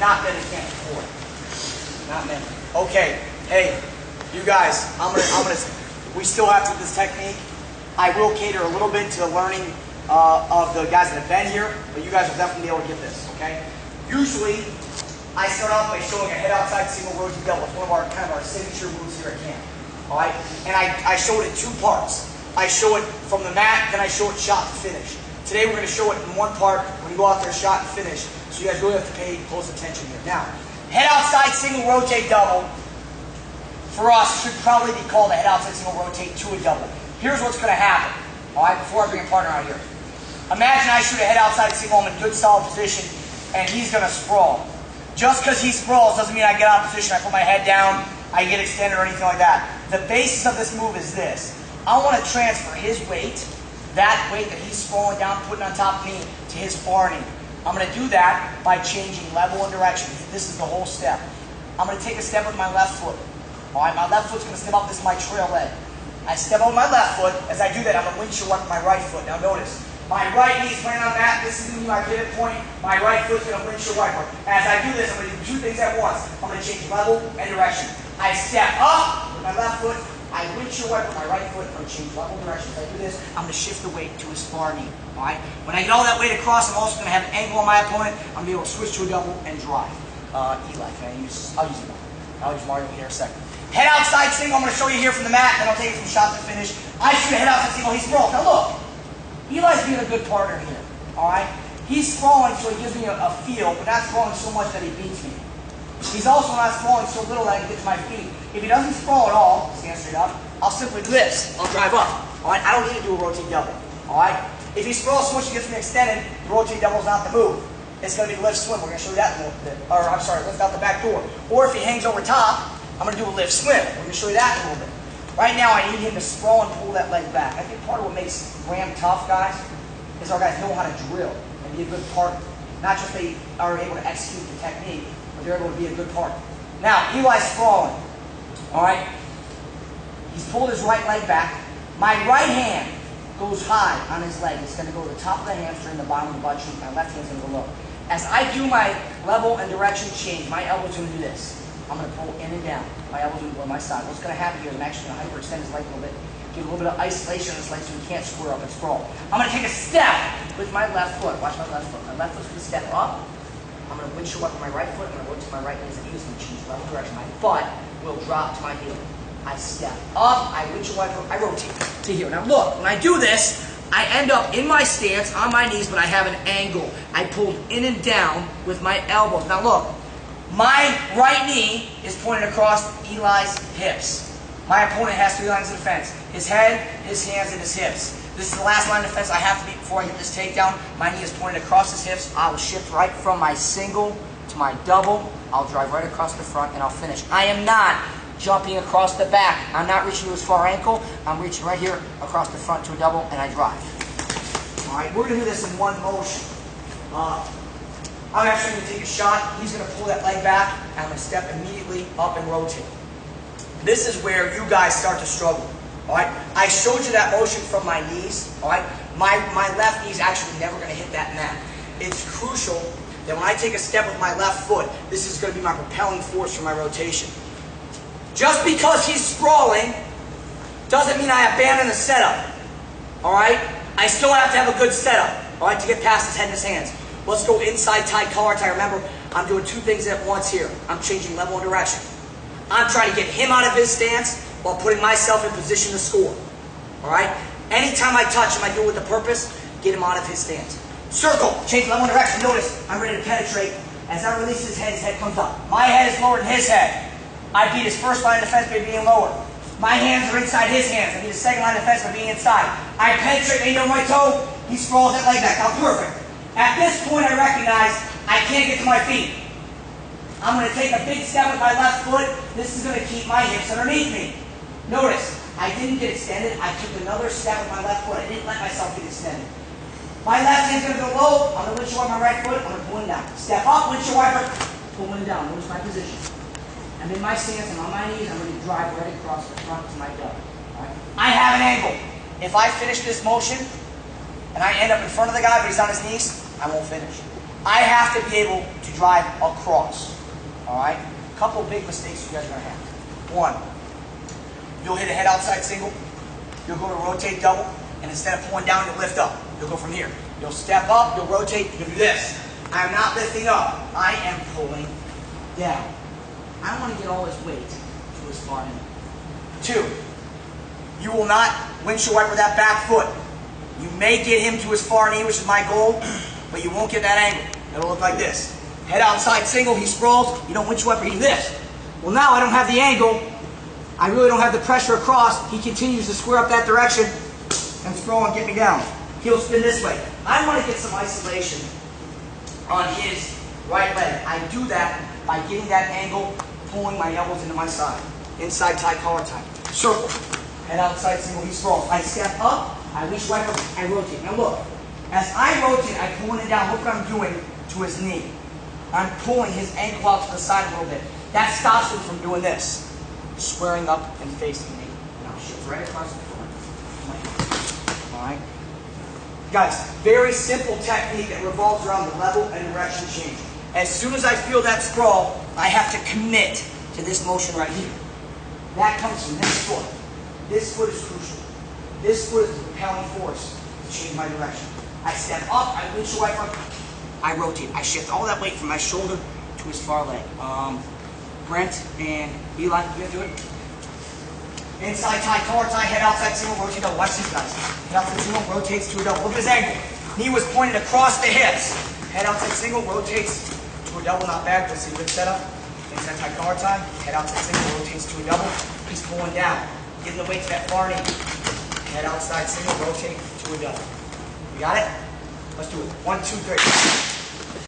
not many can't afford. Not many. Okay. Hey, you guys. We still have to do this technique. I will cater a little bit to the learning of the guys that have been here, but you guys will definitely be able to get this. Okay. Usually, I start off by showing a head outside single rotate double. It's one of our kind of our signature moves here at camp. All right. And I show it in two parts. I show it from the mat, then I show it shot to finish. Today we're going to show it in one part when you go out there shot and finish. So you guys really have to pay close attention here. Now, head outside single rotate double for us should probably be called a head outside single rotate to a double. Here's what's going to happen. All right, before I bring a partner out here. Imagine I shoot a head outside single, I'm in good solid position, and he's going to sprawl. Just because he sprawls doesn't mean I get out of position, I put my head down, I get extended or anything like that. The basis of this move is this. I want to transfer his weight, that weight that he's sprawling down, putting on top of me, to his far knee. I'm going to do that by changing level and direction. This is the whole step. I'm going to take a step with my left foot. All right, my left foot's going to step up. This is my trail leg. I step up with my left foot. As I do that, I'm going to windshield wipe with my right foot. Now notice, my right knee's laying on that. This is going to be my pivot point. My right foot's going to windshield wipe. As I do this, I'm going to do two things at once. I'm going to change level and direction. I step up with my left foot. I windshield wipe with my right foot and change level direction. As I do this, I'm going to shift the weight to his far knee. All right? When I get all that weight across, I'm also going to have an angle on my opponent. I'm going to be able to switch to a double and drive. Eli, can I use? I'll use Mario. I'll use Mario here in a second. Head outside single. I'm going to show you here from the mat, then I'll take it from shot to finish. I shoot a head outside single. He's sprawled. Now look, Eli's being a good partner here. All right? He's sprawling, so he gives me a feel, but not sprawling so much that he beats me. He's also not sprawling so little that I can get to my feet. If he doesn't sprawl at all, stand straight up, I'll simply do this. I'll drive up. All right? I don't need to do a rotate double. All right? If he sprawls so much he gets me extended, the rotate double is not the move. It's going to be lift swim. We're going to show you that in a little bit. Or, I'm sorry, lift out the back door. Or if he hangs over top, I'm going to do a lift swim. We're going to show you that in a little bit. Right now, I need him to sprawl and pull that leg back. I think part of what makes Ram tough, guys, is our guys know how to drill and be a good partner. Not just they are able to execute the technique, but they're able to be a good partner. Now, Eli's sprawling. All right? He's pulled his right leg back. My right hand goes high on his leg. It's going to go to the top of the hamstring, the bottom of the butt cheek. My left hand's going to go low. As I do my level and direction change, my elbow's going to do this. I'm going to pull in and down. My elbow's going to go on my side. What's going to happen here is I'm actually going to hyperextend his leg a little bit, give a little bit of isolation on his leg so he can't square up and sprawl. I'm going to take a step with my left foot. Watch my left foot. My left foot's going to step up. I'm going to windshield up with my right foot. I'm going to rotate my right knee as I do this. I'm going to change level direction. My butt will drop to my heel. I step up. I windshield wipe. I rotate to here. Now look, when I do this, I end up in my stance on my knees, but I have an angle. I pulled in and down with my elbows. Now look, my right knee is pointed across Eli's hips. My opponent has three lines of defense. His head, his hands, and his hips. This is the last line of defense I have to beat before I hit this takedown. My knee is pointed across his hips. I will shift right from my single to my double. I'll drive right across the front and I'll finish. I am not jumping across the back. I'm not reaching to his far ankle. I'm reaching right here across the front to a double and I drive. All right, we're going to do this in one motion. I'm actually going to take a shot. He's going to pull that leg back and I'm going to step immediately up and rotate. This is where you guys start to struggle. All right, I showed you that motion from my knees. All right, my left knee is actually never going to hit that mat. It's crucial that when I take a step with my left foot, this is going to be my propelling force for my rotation. Just because he's sprawling doesn't mean I abandon the setup. All right, I still have to have a good setup. All right, to get past his head and his hands. Let's go inside tight collar tie. Remember, I'm doing two things at once here. I'm changing level and direction. I'm trying to get him out of his stance while putting myself in position to score. All right? Anytime I touch him, I do it with a purpose, get him out of his stance. Circle, change level and direction. Notice, I'm ready to penetrate. As I release his head comes up. My head is lower than his head. I beat his first line of defense by being lower. My hands are inside his hands. I beat his second line of defense by being inside. I penetrate, maybe on my toe, he sprawls that leg back. Now, perfect. At this point, I recognize I can't get to my feet. I'm going to take a big step with my left foot. This is going to keep my hips underneath me. Notice, I didn't get extended. I took another step with my left foot. I didn't let myself get extended. My left hand's going to go low. I'm going to windshield wipe my right foot. I'm going to pull him down. Step up, windshield wiper, pull him down. Notice my position. I'm in my stance. I'm on my knees. I'm going to drive right across the front to my gut. Right? I have an angle. If I finish this motion, and I end up in front of the guy, but he's on his knees, I won't finish. I have to be able to drive across. All right? A couple big mistakes you guys are going to have. One, you'll hit a head outside single. You'll go to rotate double, and instead of pulling down, you'll lift up. You'll go from here. You'll step up, you'll rotate, you'll do this. I'm not lifting up. I am pulling down. I don't want to get all his weight to his far end. 2, you will not windshield wiper that back foot. You may get him to his far knee, which is my goal, but you won't get that angle. It'll look like this. Head outside single, he sprawls, you don't windshield wiper, he this. Well, now I don't have the angle. I really don't have the pressure across. He continues to square up that direction and sprawl and get me down. He'll spin this way. I want to get some isolation on his right leg. I do that by getting that angle, pulling my elbows into my side. Inside tie, collar tie. Circle. Head outside single, he sprawls. I step up, I windshield wiper, I rotate. Now look, as I rotate, I pull it down. Look what I'm doing to his knee. I'm pulling his ankle out to the side a little bit. That stops him from doing this. Squaring up and facing me. Now shift right across the front. Alright? Guys, very simple technique that revolves around the level and direction change. As soon as I feel that sprawl, I have to commit to this motion right here. That comes from this foot. This foot is crucial. This foot is the propelling force to change my direction. I step up, I windshield wiper, I rotate. I shift all that weight from my shoulder to his far leg. Brent and Eli, you gonna do it? Inside tie, collar tie, head outside single, rotate double. Watch these guys. Head outside single, rotates to a double. Look at his angle. Knee was pointed across the hips. Head outside single, rotates to a double. Not bad. Let's see, good setup. Inside tie, collar tie, head outside single, rotates to a double. He's pulling down. Getting the weight to that far knee. Head outside single, rotate to a double. You got it? Let's do it. 1, 2, 3.